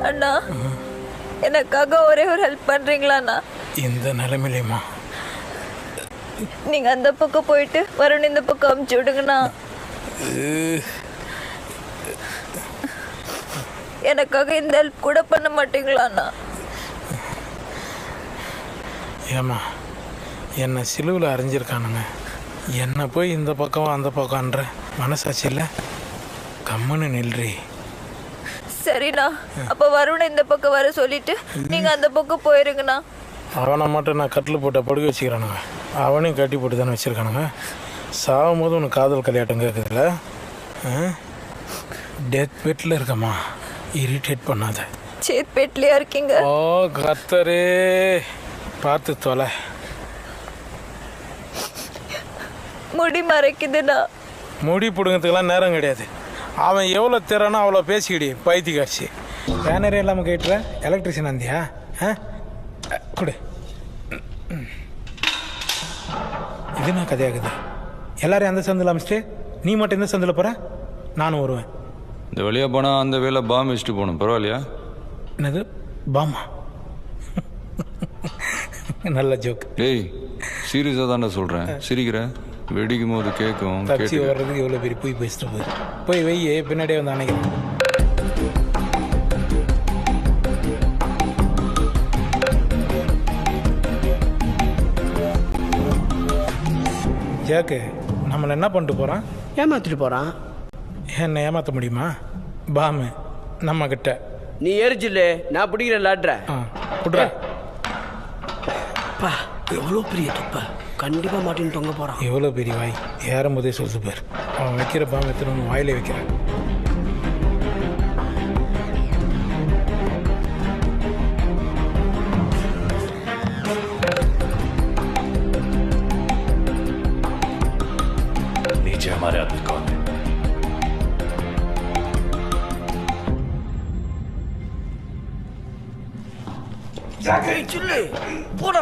அண்ணா எனக்காக ஒரே ஒரு ஹெல்ப் பண்றீங்களா அண்ணா? இந்த நிலைமையிலேயுமா? நீங்க அந்த பக்கம் போயிட்டு வருண் இந்த பக்கம் அமுச்சு விடுங்கண்ணா. எனக்காக இந்த ஹெல்ப் கூட பண்ண மாட்டீங்களா அண்ணா? ஏமா என்னை சிலுவில் அரைஞ்சிருக்கானுங்க, என்னை போய் இந்த பக்கம் அந்த பக்கம்ன்ற மனசாட்சி இல்லை. கம்முன்னு நில்றி. சரிண்ணா, அப்ப வருண் இந்த பக்கம் வர சொல்லிட்டு நீங்க அந்த பக்கம் போயிருங்கண்ணா. அவனை மட்டும் நான் கட்டில் போட்ட படுக்க வச்சுக்கிறானுங்க, அவனையும் கட்டி போட்டு தானே வச்சுருக்கானுங்க. சாகும் போது உனக்கு காதல் கல்யாட்டம் கேட்குதுல்ல? டெத் பெட்டில் இருக்கம்மா, இரிட்டேட் பண்ணாத. சேத் பெட்லையா இருக்கீங்க? ஓ கத்தரே, பார்த்து தொலை. முடி மறைக்குதுண்ணா. முடி பிடுங்கிறதுக்கெல்லாம் நேரம் கிடையாது. அவன் எவ்வளோ திறனோ அவ்வளோ பேசிக்கிடி பைத்தி காட்சி. பேனரே இல்லாமல் கேட்டுற எலக்ட்ரிஷியன் வந்தியா? கொடு. இது நான் கதையாகுது. எல்லாரையும் அந்த சந்தில் அமைச்சிட்டு நீ மட்டும் இந்த சந்தில் போகிற, நானும் வருவேன். இந்த வழியாக போனால் அந்த வேலை பாம் வச்சுட்டு போகணும், பரவாயில்லையா? என்னது பாமா? நல்ல ஜோக். ஏய் சீரியஸாக தானே சொல்கிறேன், சிரிக்கிறேன். வெடிக்கும் போது கேட்கும். தப்பிச்சு வர்றதுக்கு எவ்வளோ பெரிய போய் பேசிட்டு போய் போய் வெய்யே, பின்னாடியே வந்து அணைக்கிறேன். ஜாக்கு நம்மளை என்ன பண்ணிட்டு போகிறான்? ஏமாத்திட்டு போகிறான். என்னை ஏமாற்ற முடியுமா? பாமு நம்ம கிட்ட. நீ ஏறிச்சில்ல, நான் பிடிக்கிற லாட்ற. விட்றா. பா எவ்வளோ பெரிய துப்ப, கண்டிப்பாக மாட்டின்னு தொங்க போகிறான். எவ்வளோ பெரிய வாய், ஏறும் போதே சொல்லுது பேர். அவன் வைக்கிற பாம்பு எத்தனை வாயிலே வைக்கிறான். नीचे हमारे आदमी कौन है? போடா,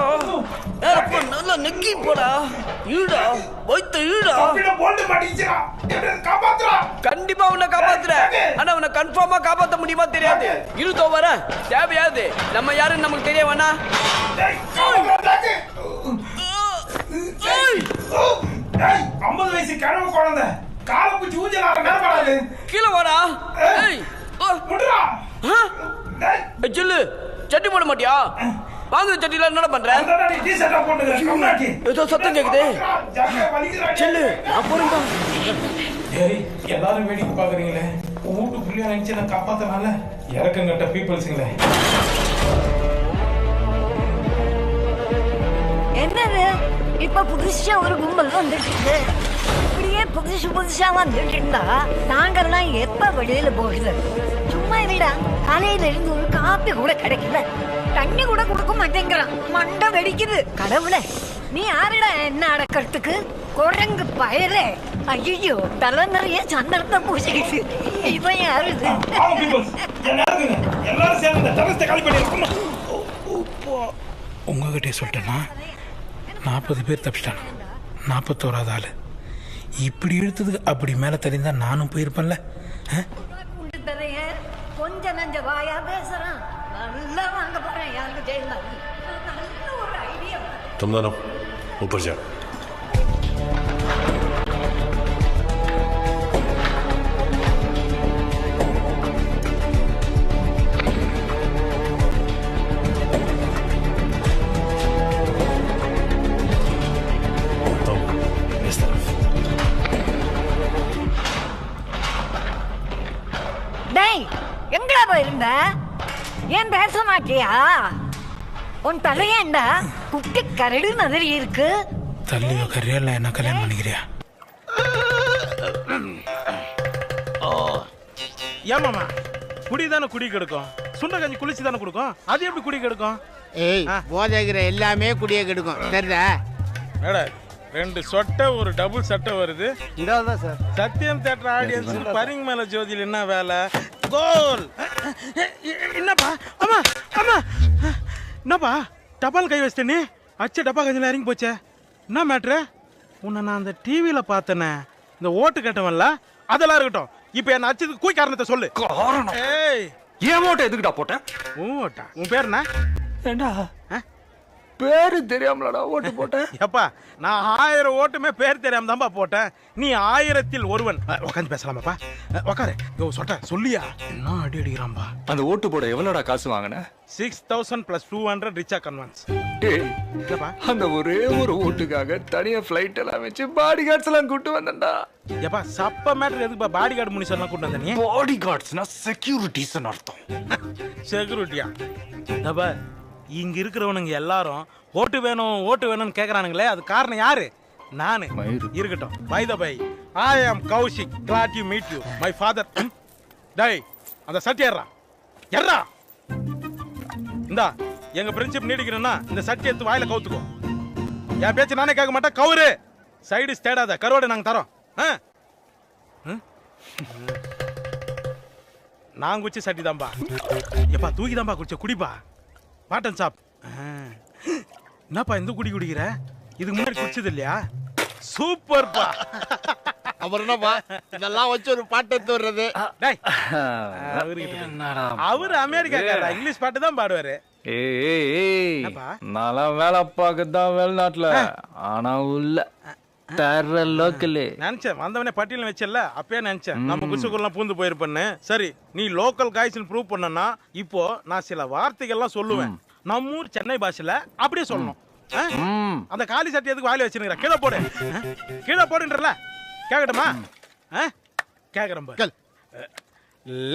நல்லா நெக்கி போடா, ஈடா வைத்த ஈடா. கண்டிப்பா உன்னை காப்பாத்துறேன், ஆனா உன்னை கன்ஃபார்மா காப்பாத்த முடியுமா தெரியாது. இருதோ வர தேவையாது, நம்ம யாருன்னு நமக்கு தெரிய வேணா. கீழே வாடா. சொல்லு, சட்டி போட மாட்டியா? வாங்க சட்டில என்ன பண்ற? ஏதோ சத்தம் கேக்குது. செல்லு நான் போறேன்பா. எல்லாரும் வேடிக்கை பாக்குறீங்களே, வீட்டு புள்ளியா நினைச்சு நான் காப்பாத்தனால இறக்கம் கட்ட பீப்புள்ஸுங்களே. என்னது இப்ப புதுசா ஒரு கும்பல் வந்துட்டு இப்படியே புதுசா வந்துட்டு இருந்தா நாங்கெல்லாம் எப்ப வெளியில போகுது? சும்மா இல்லடா, காலையில இருந்து ஒரு காப்பி கூட கிடைக்கல, தண்ணி கூட கொடுக்க மாட்டேங்கிறான். மண்டை வெடிக்குது. கடவுளே, நீ யாருடா என்ன அடக்கிறதுக்கு? குரங்கு பயலே. ஐயோ, தலை நிறைய சந்தனத்தை பூசிக்கிட்டு இவன் யாரு? உங்ககிட்டே சொல்லிட்டேன்னா 40 பேர் தப்பிச்சிட்டாங்க, 41வது ஆளு. இப்படி இழுத்ததுக்கு அப்படி மேலே தெரிந்தா நானும் போயிருப்பேன்ல. கொஞ்ச நஞ்ச வாயா பேசுறான். நல்லா வாங்க போறேன் யாருக்கு ஜெயிலாம். நல்ல ஒரு ஐடியா. तुम दोनों ऊपर जाओ. எங்கடா போயிருந்த? ஏன் பேச மாட்டியா? உன் தலையேண்டா குட்டி கரடு மாதிரி இருக்கு. தள்ளி கரையா இல்லை என்ன கல்யாணம் பண்ணிக்கிறியா? ஏமாமா குடி தானே குடி கெடுக்கும், சுண்ட கஞ்சி குளிச்சு தானே கொடுக்கும், அது எப்படி குடி கெடுக்கும்? ஏய், போதைகிற எல்லாமே குடிய கெடுக்கும் தெரியுதா? மேடம் 2 சொட்டை ஒரு டபுள் சட்டை வருது. இதான் சார் சத்தியம் தேட்டர் ஆடியன்ஸ் பரிங் மேல ஜோதியில் என்ன வேலை? கோல் என்னப்பா? ஆமா ஆமா, என்னப்பா டபால் கை வச்சிட்ட நீ? அச்ச டப்பா கஞ்சில இறங்கி போச்சே, என்ன மேட்ரு? உன்னை நான் அந்த டிவியில் பார்த்தேனே, இந்த ஓட்டு கட்டவன்ல, அதெல்லாம் இருக்கட்டும். இப்போ என்ன அச்சதுக்கு கூய் காரணத்தை சொல்லு. ஏய், ஏன் ஓட்ட எதுக்குடா போட்டேன்? ஓட்டா உன் பேர் என்ன? ஏண்டா பேரு தெரியாமலடா ஓட்டு போட்டேன். எப்பா நான் 1000 ஓட்டுமே பேர் தெரியாம தான்ப்பா போட்டேன். நீ 1000ல் ஒருவன். உட்காந்து பேசலாமாப்பா? உட்காரு. சொட்ட சொல்லியா? என்ன அடி அடிக்கிறான்பா. அந்த ஓட்டு போட எவ்வளோடா காசு வாங்கின? 6000 + 200 ரிச்சா கன்வென்ஸ். அந்த ஒரே ஒரு ஓட்டுக்காக தனியா ஃபிளைட் எல்லாம் வச்சு பாடி கார்ட்ஸ் எல்லாம் கூட்டு வந்தேன்டா. ஏப்பா சப்ப மேட்டர் எதுக்குப்பா பாடி கார்டு முனிஷ் எல்லாம் கூட்டு வந்த நீ? பாடி கார்ட்ஸ்னா செக்யூரிட்டிஸ் அர்த்தம். செக்யூரிட்டியா? அப்பா இங்க இருக்கிறவனுங்க எல்லாரும் ஓட்டு வேணும்னு கேக்குறானுங்களே, அது காரணம் யாரு? நானு. இருக்கட்டும். பை த பை, ஐ ஆம் Kaushik. glad to meet you my father. டேய் அந்த சட்டி ஏறா இந்தா. எங்க ஃப்ரெண்ட்ஷிப் நீடிக்கணும்னா இந்த சட்டி எடுத்து வாயில கவுத்துக்கோ. என் பேச்சு நானே கேட்க மாட்டேன். கவுரு சைடு தேடாத, கருவாடை நாங்க தரோம். நான் குச்சி சட்டி தான்பா. எப்பா தூக்கி தான்பா குடிச்ச குடிப்பா. பாட்டன் சாப். என்னப்பா இந்த குடி குடிக்கிற? இதுக்கு முன்னாடி குடிச்சது இல்லையா? சூப்பர்ப்பா. அப்புறம் என்னப்பா இதெல்லாம் வச்சு ஒரு பாட்டு எடுத்து வர்றது? அவரு அமெரிக்காக்காரா, இங்கிலீஷ் பாட்டு தான் பாடுவாரு. நல்லா வேலை பார்க்கதான் வெளிநாட்டுல, ஆனா உள்ள தர லோக்கலு. நினைச்சேன் வந்தவனே பட்டியல வச்சல, அப்பயே நினைச்சேன் நம்ம குசுக்குலாம் பூந்து போயிருப்பேன்னு. சரி நீ லோக்கல் காய்ஸ்னு ப்ரூவ் பண்ணனா இப்போ நான் சில வார்த்தைகள்லாம் சொல்லுவேன். நம்ம ஊர் சென்னை பாஷையில அப்படியே சொல்லணும். அந்த காலி சட்டி எதுக்கு வாயில வச்சிருக்கிற? கீழே போடு. கீழே போடுன்றல கேக்கட்டுமா? கேக்குறேன் பாரு.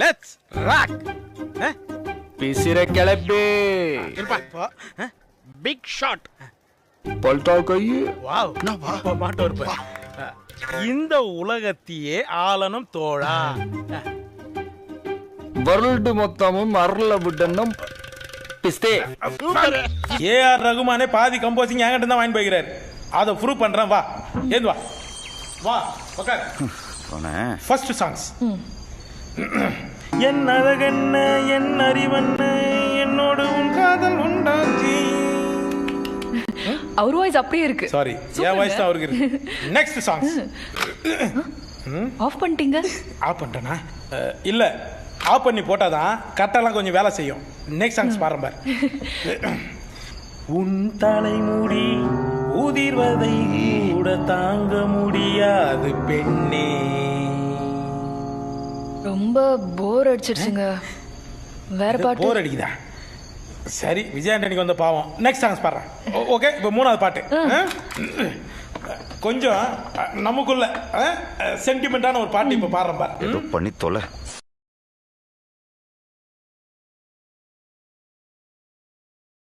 Let's rock. பிசிற கிளப்பி இருப்பா. Big shot. பல்டா கையு. வாவ். நான் மாட்டோ இருப்பேன். இந்த உலகத்தையே ஆளனும் தோழா. வேர்ல்டு மொத்தமும் அருள விடணும் பிஸ்தே. ஏஆர் ரகுமானே பாதி கம்போசிங் என்கிட்ட தான் வாங்கி போய்கிறார். அதை ப்ரூவ் பண்றேன். வா ஏந்து வா உட்கார். First songs. என் அழகென்ன என் அறிவென்ன என்னோடு உன் காதல் உண்டாச்சு. அவர் வாய்ஸ் அப்படியே இருக்கு. சாரி என் வாய்ஸ் தான் அவருக்கு இருக்கு. Next songs. ஆஃப் பண்ணிட்டீங்க? ஆஃப் பண்ணிட்டேனா? இல்ல ஆஃப் பண்ணி போட்டாதான் கட்டெல்லாம் கொஞ்சம் வேலை செய்யும். நெக்ஸ்ட் சாங்ஸ் பாருங்க பாரு. உன் தலைமுடி உதிர்வதை கூட தாங்க முடியாது பெண்ணே. ரொம்ப போர் அடிச்சிருச்சுங்க. வேற பாட்டு. போர் அடிக்குதா? சரி விஜய் ஆண்டனிக்கு வந்த பாவம். நெக்ஸ்ட் சாங்ஸ் பாடுறேன். ஓகே இப்போ 3வது பாட்டு. கொஞ்சம் நமக்குள்ள சென்டிமெண்டான ஒரு பாட்டு இப்போ பாடுறேன் பாரு. பண்ணி தொலை.